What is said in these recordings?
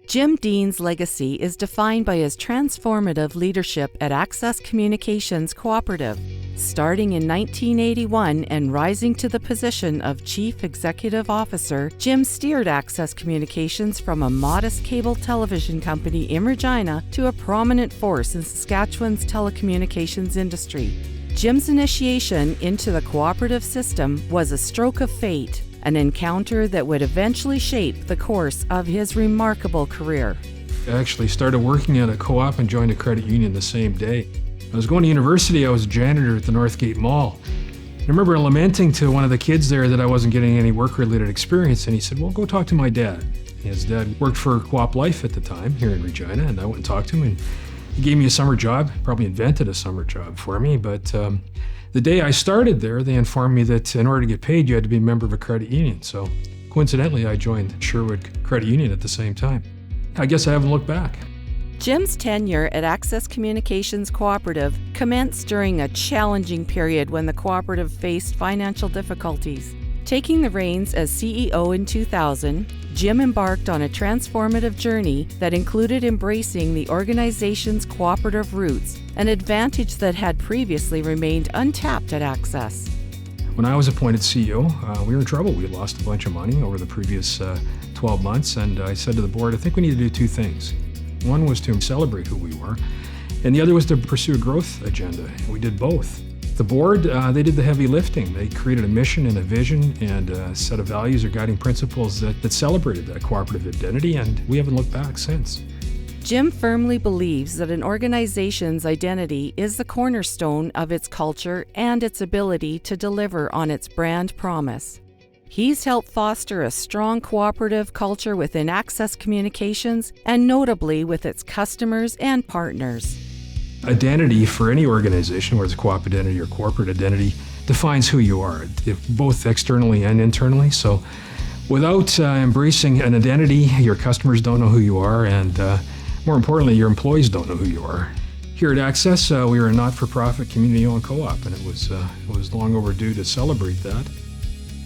Jim Deane's legacy is defined by his transformative leadership at Access Communications Co-operative. Starting in 1981 and rising to the position of Chief Executive Officer, Jim steered Access Communications from a modest cable television company in Regina to a prominent force in Saskatchewan's telecommunications industry. Jim's initiation into the cooperative system was a stroke of fate, an encounter that would eventually shape the course of his remarkable career. I actually started working at a co-op and joined a credit union the same day. I was going to university. I was a janitor at the Northgate Mall. I remember lamenting to one of the kids there that I wasn't getting any work-related experience, and he said, well, go talk to my dad. His dad worked for Co-op Life at the time here in Regina, and I went and talked to him, and he gave me a summer job, probably invented a summer job for me, but the day I started there, they informed me that in order to get paid, you had to be a member of a credit union. So coincidentally, I joined Sherwood Credit Union at the same time. I guess I haven't looked back. Jim's tenure at Access Communications Co-operative commenced during a challenging period when the cooperative faced financial difficulties. Taking the reins as CEO in 2000, Jim embarked on a transformative journey that included embracing the organization's cooperative roots, an advantage that had previously remained untapped at Access. When I was appointed CEO, we were in trouble. We had lost a bunch of money over the previous 12 months, and I said to the board, I think we need to do two things. One was to celebrate who we were, and the other was to pursue a growth agenda, and we did both. The board, they did the heavy lifting. They created a mission and a vision and a set of values or guiding principles that celebrated that cooperative identity, and we haven't looked back since. Jim firmly believes that an organization's identity is the cornerstone of its culture and its ability to deliver on its brand promise. He's helped foster a strong cooperative culture within Access Communications and notably with its customers and partners. Identity for any organization, whether it's co-op identity or corporate identity, defines who you are, both externally and internally. So without embracing an identity, your customers don't know who you are, and more importantly, your employees don't know who you are. Here at Access, we are a not-for-profit community-owned co-op, and it was long overdue to celebrate that.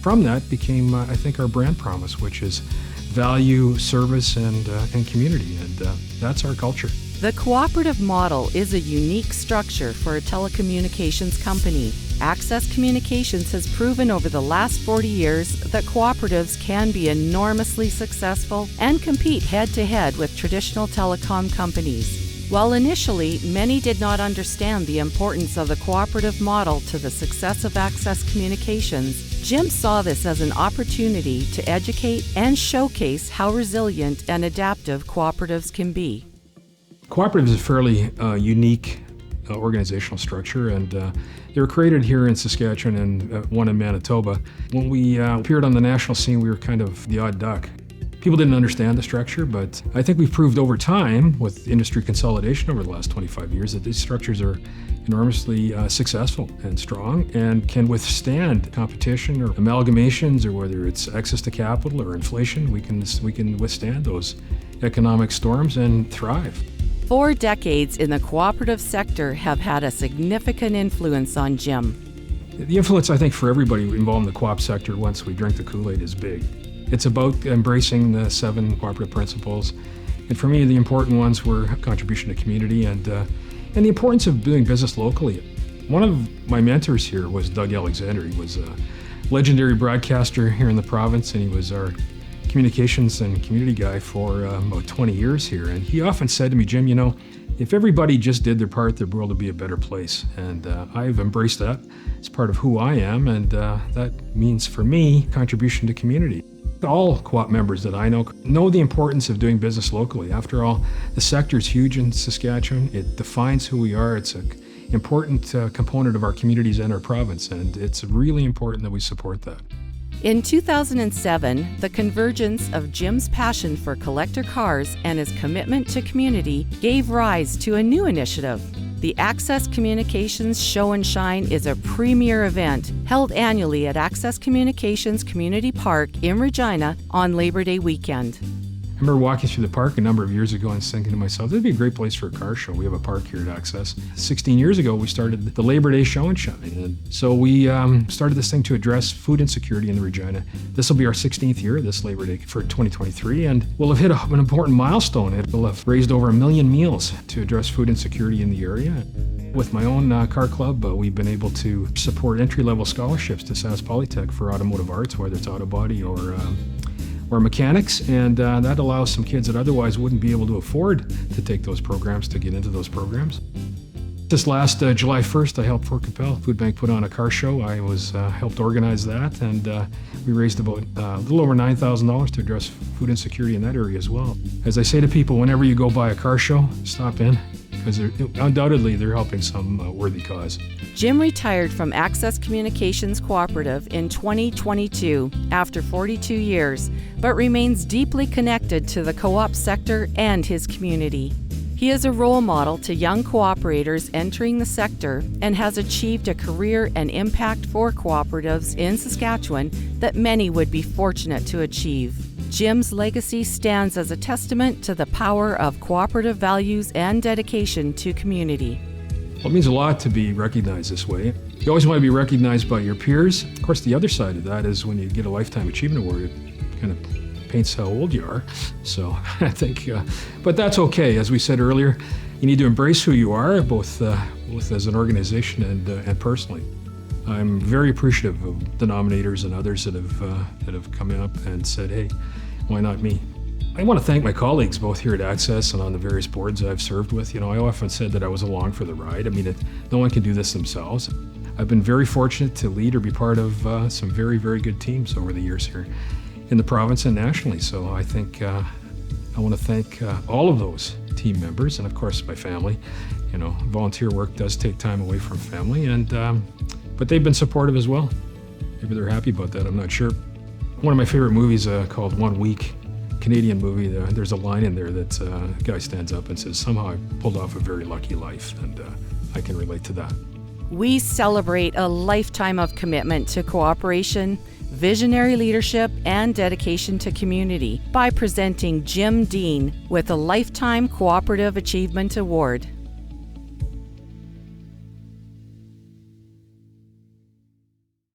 From that became, I think, our brand promise, which is value, service, and community, and that's our culture. The cooperative model is a unique structure for a telecommunications company. Access Communications has proven over the last 40 years that cooperatives can be enormously successful and compete head-to-head with traditional telecom companies. While initially many did not understand the importance of the cooperative model to the success of Access Communications, Jim saw this as an opportunity to educate and showcase how resilient and adaptive cooperatives can be. Cooperative is a fairly unique organizational structure, and they were created here in Saskatchewan and one in Manitoba. When we appeared on the national scene, we were kind of the odd duck. People didn't understand the structure, but I think we've proved over time with industry consolidation over the last 25 years that these structures are enormously successful and strong and can withstand competition or amalgamations, or whether it's access to capital or inflation. We can withstand those economic storms and thrive. 4 decades in the cooperative sector have had a significant influence on Jim. The influence, I think, for everybody involved in the co-op sector once we drink the Kool-Aid is big. It's about embracing the 7 cooperative principles. And for me, the important ones were contribution to community and the importance of doing business locally. One of my mentors here was Doug Alexander. He was a legendary broadcaster here in the province, and he was our communications and community guy for about 20 years here. And he often said to me, Jim, you know, if everybody just did their part, the world would be a better place. And I've embraced that. It's part of who I am, and that means for me, contribution to community. All co-op members that I know the importance of doing business locally. After all, the sector is huge in Saskatchewan. It defines who we are. It's an important component of our communities and our province, and it's really important that we support that. In 2007, the convergence of Jim's passion for collector cars and his commitment to community gave rise to a new initiative. The Access Communications Show and Shine is a premier event held annually at Access Communications Community Park in Regina on Labor Day weekend. remember walking through the park a number of years ago and thinking to myself, this would be a great place for a car show. We have a park here at Access. 16 years ago, we started the Labor Day Show and Shine. And so we started this thing to address food insecurity in the Regina. This will be our 16th year, this Labor Day for 2023, and we'll have hit an important milestone. It will have raised over 1 million meals to address food insecurity in the area. With my own car club, we've been able to support entry-level scholarships to Sask Polytech for automotive arts, whether it's auto body or mechanics, and that allows some kids that otherwise wouldn't be able to afford to take those programs to get into those programs. This last July 1st, I helped Fort Capel Food Bank put on a car show. I was helped organize that, and we raised about a little over $9,000 to address food insecurity in that area as well. As I say to people, whenever you go by a car show, stop in, because undoubtedly they're helping some worthy cause. Jim retired from Access Communications Co-operative in 2022 after 42 years, but remains deeply connected to the co-op sector and his community. He is a role model to young cooperators entering the sector and has achieved a career and impact for cooperatives in Saskatchewan that many would be fortunate to achieve. Jim's legacy stands as a testament to the power of cooperative values and dedication to community. Well, it means a lot to be recognized this way. You always want to be recognized by your peers. Of course, the other side of that is when you get a Lifetime Achievement Award, it kind of paints how old you are. So I think, but that's okay. As we said earlier, you need to embrace who you are, both as an organization and personally. I'm very appreciative of the nominators and others that have come up and said, hey, why not me? I want to thank my colleagues both here at Access and on the various boards I've served with. I often said that I was along for the ride. I mean, no one can do this themselves. I've been very fortunate to lead or be part of some very, very good teams over the years here in the province and nationally. So I think I want to thank all of those team members and, of course, my family. Volunteer work does take time away from family, but they've been supportive as well. Maybe they're happy about that, I'm not sure. One of my favorite movies called 1 Week, Canadian movie, there's a line in there that a guy stands up and says, somehow I pulled off a very lucky life, and I can relate to that. We celebrate a lifetime of commitment to cooperation, visionary leadership, and dedication to community by presenting Jim Deane with a Lifetime Cooperative Achievement Award.